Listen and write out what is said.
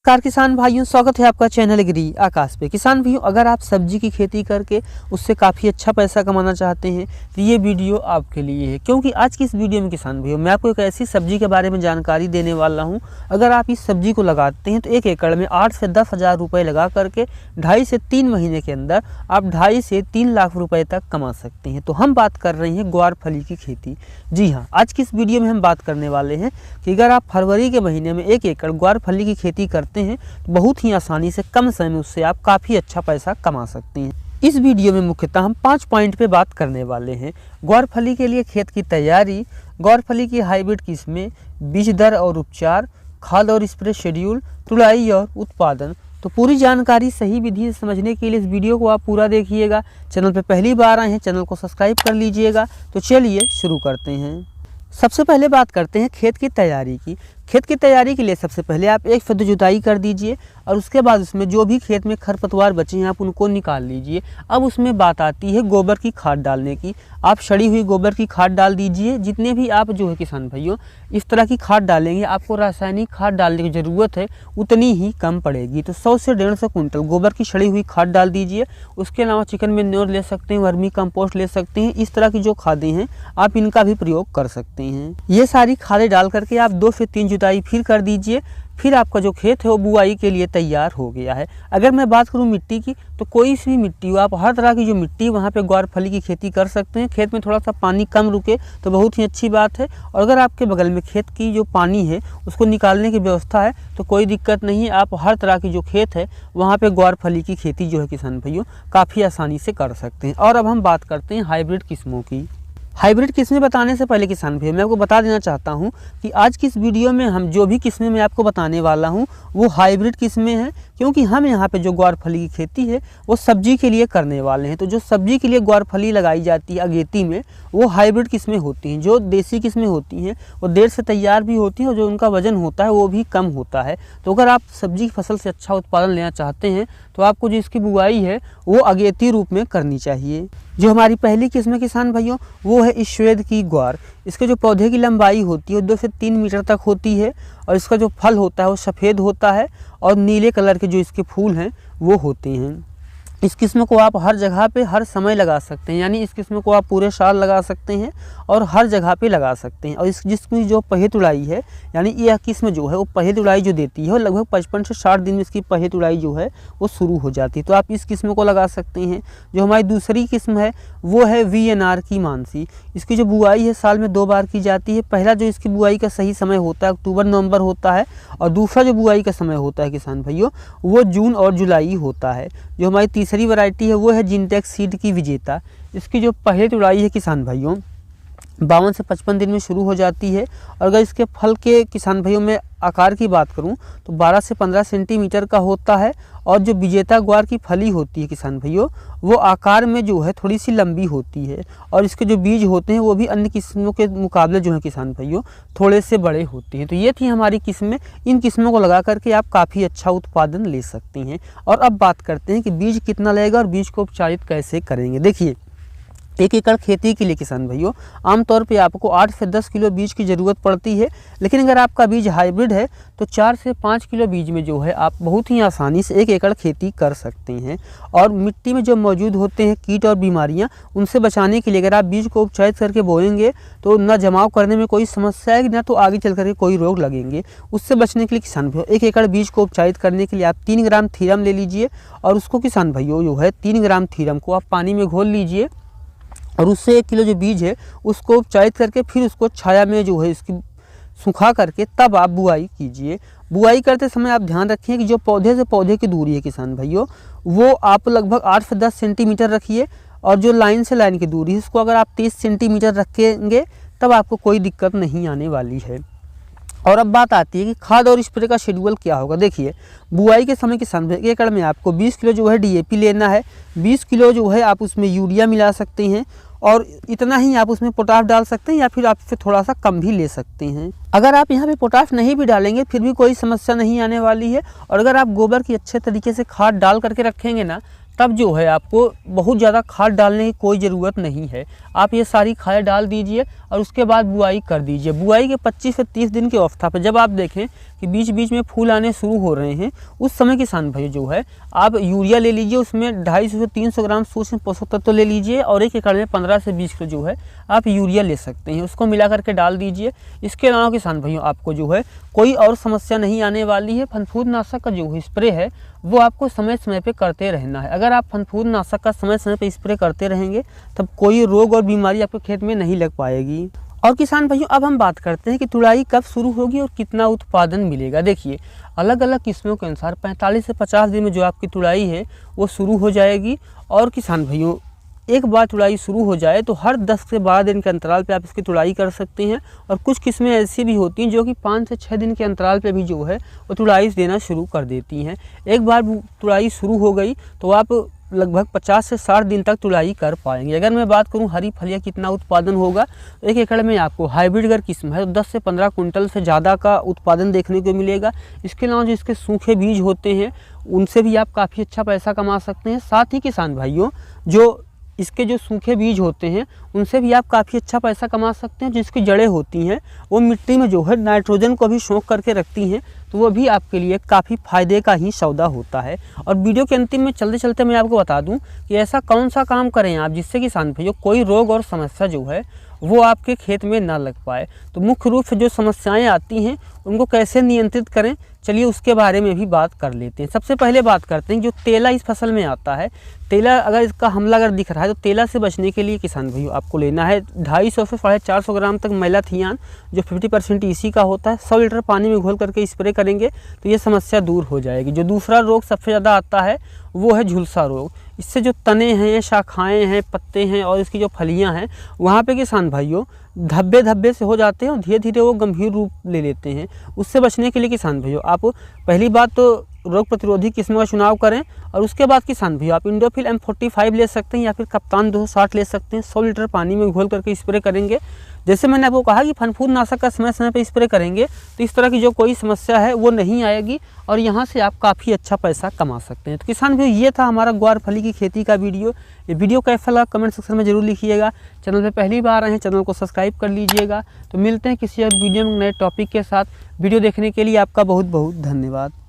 नमस्कार किसान भाइयों, स्वागत है आपका चैनल एग्री आकाश पे। किसान भाइयों, अगर आप सब्जी की खेती करके उससे काफ़ी अच्छा पैसा कमाना चाहते हैं तो ये वीडियो आपके लिए है, क्योंकि आज की इस वीडियो में किसान भाइयों मैं आपको एक ऐसी सब्जी के बारे में जानकारी देने वाला हूं। अगर आप इस सब्जी को लगाते हैं तो 1 एकड़ में 8 से 10 हज़ार रुपये लगा करके 2.5 से 3 महीने के अंदर आप 2.5 से 3 लाख रुपये तक कमा सकते हैं। तो हम बात कर रहे हैं ग्वारफली की खेती। जी हाँ, आज की इस वीडियो में हम बात करने वाले हैं कि अगर आप फरवरी के महीने में 1 एकड़ ग्वारफली की खेती करते हैं तो बहुत ही आसानी से कम समय में उससे आप काफ़ी अच्छा पैसा कमा सकते हैं। इस वीडियो में मुख्यतः हम 5 पॉइंट पे बात करने वाले हैं। ग्वारफली के लिए खेत की तैयारी, ग्वारफली की हाइब्रिड किस्में, बीज दर और उपचार, खाद और स्प्रे शेड्यूल, तुड़ाई और उत्पादन। तो पूरी जानकारी सही विधि से समझने के लिए इस वीडियो को आप पूरा देखिएगा। चैनल पे पहली बार आए हैं, चैनल को सब्सक्राइब कर लीजिएगा। तो चलिए शुरू करते हैं। सबसे पहले बात करते हैं खेत की तैयारी की। खेत की तैयारी के लिए सबसे पहले आप 1 फुट जुताई कर दीजिए और उसके बाद उसमें जो भी खेत में खरपतवार बचे हैं आप उनको निकाल लीजिए। अब उसमें बात आती है गोबर की खाद डालने की। आप सड़ी हुई गोबर की खाद डाल दीजिए। जितने भी आप जो है किसान भाइयों इस तरह की खाद डालेंगे, आपको रासायनिक खाद डालने की ज़रूरत है उतनी ही कम पड़ेगी। तो 100 से 150 कुंटल गोबर की सड़ी हुई खाद डाल दीजिए। उसके अलावा चिकन मैन्योर ले सकते हैं, वर्मी कंपोस्ट ले सकते हैं। इस तरह की जो खादें हैं आप इनका भी प्रयोग कर सकते हैं। ये सारी खादें डाल करके आप 2 से 3 जुताई फिर कर दीजिए। फिर आपका जो खेत है वो बुआई के लिए तैयार हो गया है। अगर मैं बात करूं मिट्टी की, तो कोई सी मिट्टी हो, आप हर तरह की जो मिट्टी वहाँ पे ग्वारफली की खेती कर सकते हैं। खेत में थोड़ा सा पानी कम रुके तो बहुत ही अच्छी बात है। और अगर आपके बगल में खेत की जो पानी है उसको निकालने की व्यवस्था है तो कोई दिक्कत नहीं है। आप हर तरह की जो खेत है वहाँ पर ग्वारफली की खेती जो है किसान भाइयों काफ़ी आसानी से कर सकते हैं। और अब हम बात करते हैं हाइब्रिड किस्मों की। हाइब्रिड किस्में बताने से पहले किसान भाई मैं आपको बता देना चाहता हूं कि आज की इस वीडियो में हम जो भी किस्में मैं आपको बताने वाला हूं वो हाइब्रिड किस्में हैं, क्योंकि हम यहां पे जो ग्वारफली की खेती है वो सब्जी के लिए करने वाले हैं। तो जो सब्जी के लिए ग्वारफली लगाई जाती है अगेती में, वो हाइब्रिड किस्में होती हैं। जो देसी किस्में होती हैं वो देर से तैयार भी होती हैं और जो उनका वजन होता है वो भी कम होता है। तो अगर आप सब्जी की फसल से अच्छा उत्पादन लेना चाहते हैं तो आपको जो इसकी बुआई है वो अगेती रूप में करनी चाहिए। जो हमारी पहली किस्म है किसान भाइयों वो है श्वेत की ग्वार। इसके जो पौधे की लंबाई होती है 2 से 3 मीटर तक होती है और इसका जो फल होता है वो सफ़ेद होता है और नीले कलर के जो इसके फूल हैं वो होते हैं। इस किस्म को आप हर जगह पे हर समय लगा सकते हैं, यानी इस किस्म को आप पूरे साल लगा सकते हैं और हर जगह पे लगा सकते हैं। और इस जिसकी जो पहे तुड़ाई है, यानी यह किस्म जो है वो पहे तुड़ाई जो देती है वो लगभग 55 से 60 दिन में इसकी पहे तुड़ाई जो है वो शुरू हो जाती है। तो आप इस किस्म को लगा सकते हैं। जो हमारी दूसरी किस्म है वो है VNR की मानसी। इसकी जो बुआई है साल में 2 बार की जाती है। पहला जो इसकी बुआई का सही समय होता है अक्टूबर-नवंबर होता है और दूसरा जो बुआई का समय होता है किसान भाइयों वो जून और जुलाई होता है। जो हमारी तीसरी वैरायटी है वो है जिनटेक्स सीड की विजेता। इसकी जो पहली तुड़ाई है किसान भाइयों 52 से 55 दिन में शुरू हो जाती है। और अगर इसके फल के किसान भाइयों में आकार की बात करूं तो 12 से 15 सेंटीमीटर का होता है। और जो विजेता ग्वार की फली होती है किसान भाइयों वो आकार में जो है थोड़ी सी लंबी होती है और इसके जो बीज होते हैं वो भी अन्य किस्मों के मुकाबले जो है किसान भाइयों थोड़े से बड़े होते हैं। तो ये थी हमारी किस्में। इन किस्मों को लगा करके आप काफ़ी अच्छा उत्पादन ले सकते हैं। और अब बात करते हैं कि बीज कितना लगेगा और बीज को उपचारित कैसे करेंगे। देखिए, 1 एकड़ खेती के लिए किसान भाइयों आमतौर पे आपको 8 से 10 किलो बीज की ज़रूरत पड़ती है। लेकिन अगर आपका बीज हाइब्रिड है तो 4 से 5 किलो बीज में जो है आप बहुत ही आसानी से 1 एकड़ खेती कर सकते हैं। और मिट्टी में जो मौजूद होते हैं कीट और बीमारियां, उनसे बचाने के लिए अगर आप बीज को उपचारित करके बोएंगे तो न जमाव करने में कोई समस्या है, न तो आगे चल करके कोई रोग लगेंगे। उससे बचने के लिए किसान भाइयों 1 एकड़ बीज को उपचारित करने के लिए आप 3 ग्राम थीरम ले लीजिए और उसको किसान भाइयों जो है 3 ग्राम थीरम को आप पानी में घोल लीजिए और उससे 1 किलो जो बीज है उसको उपचारित करके फिर उसको छाया में जो है इसकी सुखा करके तब आप बुआई कीजिए। बुआई करते समय आप ध्यान रखिए कि जो पौधे से पौधे की दूरी है किसान भाइयों वो आप लगभग 8 से 10 सेंटीमीटर रखिए और जो लाइन से लाइन की दूरी है उसको अगर आप 30 सेंटीमीटर रखेंगे तब आपको कोई दिक्कत नहीं आने वाली है। और अब बात आती है कि खाद और स्प्रे का शेड्यूल क्या होगा। देखिए, बुआई के समय किसान भाई 1 एकड़ में आपको 20 किलो जो है DAP लेना है, 20 किलो जो है आप उसमें यूरिया मिला सकते हैं और इतना ही आप उसमें पोटाश डाल सकते हैं या फिर आप इससे थोड़ा सा कम भी ले सकते हैं। अगर आप यहाँ पे पोटाश नहीं भी डालेंगे फिर भी कोई समस्या नहीं आने वाली है। और अगर आप गोबर की अच्छे तरीके से खाद डाल करके रखेंगे ना तब जो है आपको बहुत ज़्यादा खाद डालने की कोई ज़रूरत नहीं है। आप ये सारी खाद डाल दीजिए और उसके बाद बुआई कर दीजिए। बुआई के 25 से 30 दिन की अवस्था पर जब आप देखें कि बीच बीच में फूल आने शुरू हो रहे हैं, उस समय किसान भाई जो है आप यूरिया ले लीजिए, उसमें 250 से 300 ग्राम सूक्ष्म पोषक तत्व ले लीजिए और 1 एकड़ में 15 से 20 किलो जो है आप यूरिया ले सकते हैं, उसको मिला करके डाल दीजिए। इसके अलावा किसान भाइयों आपको जो है कोई और समस्या नहीं आने वाली है। फनफूदनाशक का जो स्प्रे है वो आपको समय समय पे करते रहना है। अगर आप फनफूदनाशक का समय समय पे स्प्रे करते रहेंगे तब कोई रोग और बीमारी आपके खेत में नहीं लग पाएगी। और किसान भाइयों अब हम बात करते हैं कि तुड़ाई कब शुरू होगी और कितना उत्पादन मिलेगा। देखिए अलग अलग किस्मों के अनुसार 45 से 50 दिन में जो आपकी तुड़ाई है वो शुरू हो जाएगी। और किसान भाइयों एक बार तुड़ाई शुरू हो जाए तो हर 10 से 12 दिन के अंतराल पे आप इसकी तुड़ाई कर सकते हैं। और कुछ किस्में ऐसी भी होती हैं जो कि 5 से 6 दिन के अंतराल पे भी जो है वो तुड़ाई देना शुरू कर देती हैं। एक बार तुड़ाई शुरू हो गई तो आप लगभग 50 से 60 दिन तक तुड़ाई कर पाएंगे। अगर मैं बात करूं हरी फलिया कितना उत्पादन होगा, 1 एकड़ में आपको हाइब्रिड अगर किस्म है तो 10 से 15 कुंटल से ज़्यादा का उत्पादन देखने को मिलेगा। इसके अलावा जो इसके सूखे बीज होते हैं उनसे भी आप काफ़ी अच्छा पैसा कमा सकते हैं। साथ ही किसान भाइयों जो इसके जो सूखे बीज होते हैं उनसे भी आप काफ़ी अच्छा पैसा कमा सकते हैं। जिसकी जड़ें होती हैं वो मिट्टी में जो है नाइट्रोजन को भी सोख करके रखती हैं, तो वो भी आपके लिए काफ़ी फ़ायदे का ही सौदा होता है। और वीडियो के अंतिम में चलते चलते मैं आपको बता दूं कि ऐसा कौन सा काम करें आप जिससे किसान भाइयों कोई रोग और समस्या जो है वो आपके खेत में ना लग पाए। तो मुख्य रूप से जो समस्याएं आती हैं उनको कैसे नियंत्रित करें, चलिए उसके बारे में भी बात कर लेते हैं। सबसे पहले बात करते हैं जो तेला इस फसल में आता है। तेला अगर इसका हमला अगर दिख रहा है तो तेला से बचने के लिए किसान भाइयों आपको लेना है 250 से 450 ग्राम तक मैलाथियान जो 50% EC का होता है। 100 लीटर पानी में घोल करके स्प्रे करेंगे तो ये समस्या दूर हो जाएगी। जो दूसरा रोग सबसे ज़्यादा आता है वो है झुलसा रोग। इससे जो तने हैं, शाखाएँ हैं, पत्ते हैं और इसकी जो फलियाँ हैं वहाँ पे किसान भाइयों धब्बे धब्बे से हो जाते हैं और धीरे धीरे वो गंभीर रूप ले लेते हैं। उससे बचने के लिए किसान भाइयों आप पहली बात तो रोग प्रतिरोधी किस्म का चुनाव करें और उसके बाद किसान भाइयों आप इंडोफिल M45 ले सकते हैं या फिर कप्तान 260 ले सकते हैं। 100 लीटर पानी में घोल करके स्प्रे करेंगे। जैसे मैंने आपको कहा कि फनफूदनाशक का समय समय पर स्प्रे करेंगे तो इस तरह की जो कोई समस्या है वो नहीं आएगी और यहाँ से आप काफ़ी अच्छा पैसा कमा सकते हैं। तो किसान भाइयों ये था हमारा ग्वारफली की खेती का वीडियो। ये वीडियो कैसा लगा कमेंट सेक्शन में जरूर लिखिएगा। चैनल पर पहली बार आए हैं चैनल को सब्सक्राइब कर लीजिएगा। तो मिलते हैं किसी और वीडियो में नए टॉपिक के साथ। वीडियो देखने के लिए आपका बहुत बहुत धन्यवाद।